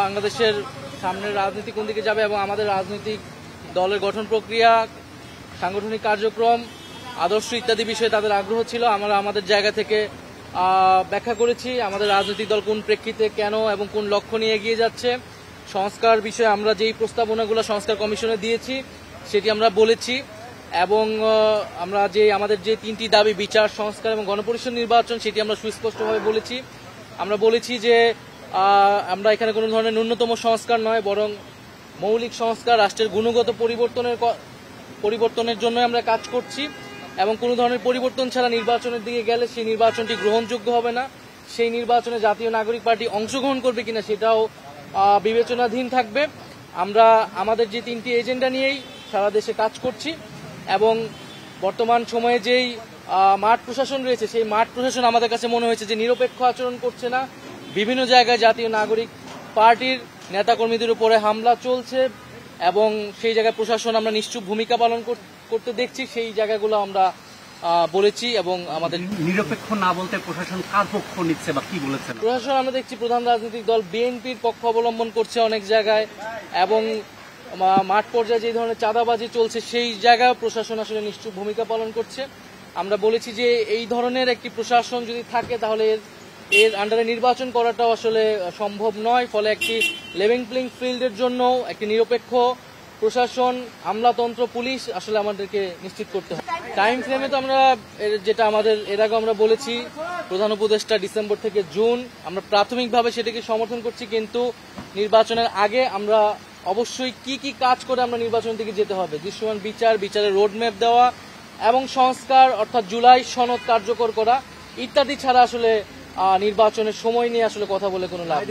বাংলাদেশের সামনের রাজনীতি কোন দিকে যাবে এবং আমাদের রাজনৈতিক দলের গঠন প্রক্রিয়া, সাংগঠনিক কার্যক্রম, আদর্শ ইত্যাদি বিষয়ে তাদের আগ্রহ ছিল। আমরা আমাদের জায়গা থেকে ব্যাখ্যা করেছি আমাদের রাজনৈতিক দল কোন প্রেক্ষিতে, কেন এবং কোন লক্ষ্য নিয়ে এগিয়ে যাচ্ছে। সংস্কার বিষয়ে আমরা যেই প্রস্তাবনাগুলো সংস্কার কমিশনে দিয়েছি সেটি আমরা বলেছি এবং আমরা আমাদের যে 3টি দাবি, বিচার, সংস্কার এবং গণপরিষদ নির্বাচন, সেটি আমরা সুস্পষ্টভাবে বলেছি। আমরা বলেছি যে আমরা এখানে কোনো ধরনের ন্যূনতম সংস্কার নয়, বরং মৌলিক সংস্কার, রাষ্ট্রের গুণগত পরিবর্তনের জন্য আমরা কাজ করছি এবং কোনো ধরনের পরিবর্তন ছাড়া নির্বাচনের দিকে গেলে সেই নির্বাচনটি গ্রহণযোগ্য হবে না। সেই নির্বাচনে জাতীয় নাগরিক পার্টি অংশগ্রহণ করবে কিনা সেটাও বিবেচনাধীন থাকবে। আমরা আমাদের যে 3টি এজেন্ডা নিয়েই সারা দেশে কাজ করছি এবং বর্তমান সময়ে যেই মাঠ প্রশাসন রয়েছে সেই মাঠ প্রশাসন আমাদের কাছে মনে হয়েছে যে নিরপেক্ষ আচরণ করছে না। বিভিন্ন জায়গায় জাতীয় নাগরিক পার্টির নেতাকর্মীদের উপরে হামলা চলছে এবং সেই জায়গায় প্রশাসন আমরা নিশ্চুপ ভূমিকা পালন করতে দেখছি। সেই জায়গাগুলো আমরা বলেছি এবং আমাদের নিরপেক্ষ না বলতে প্রশাসন কার পক্ষ নিচ্ছে বা কি বলেছেন? প্রশাসন আমরা দেখছি প্রধান রাজনৈতিক দল বিএনপির পক্ষ অবলম্বন করছে অনেক জায়গায় এবং মাঠ পর্যায়ে যে ধরনের চাঁদাবাজি চলছে সেই জায়গায় প্রশাসন আসলে নিশ্চুপ ভূমিকা পালন করছে। আমরা বলেছি যে এই ধরনের একটি প্রশাসন যদি থাকে তাহলে এর আন্ডারে নির্বাচন করাটাও আসলে সম্ভব নয়। ফলে একটি লেভেল প্লেইং ফিল্ডের জন্য একটি নিরপেক্ষ প্রশাসন, আমলাতন্ত্র, পুলিশ আসলে আমাদেরকে নিশ্চিত করতে হবে। টাইম ফ্রেমে তো আমরা যেটা আমাদের এর আগে আমরা বলেছি প্রধান উপদেষ্টা ডিসেম্বর থেকে জুন, আমরা প্রাথমিকভাবে সেটাকে সমর্থন করছি, কিন্তু নির্বাচনের আগে আমরা অবশ্যই কি কি কাজ করে আমরা নির্বাচনের দিকে যেতে হবে, দৃশ্যমান বিচারের রোডম্যাপ দেওয়া এবং সংস্কার অর্থাৎ জুলাই সনদ কার্যকর করা ইত্যাদি ছাড়া আসলে নির্বাচনের সময় নিয়ে আসলে কথা বলে কোনো লাভ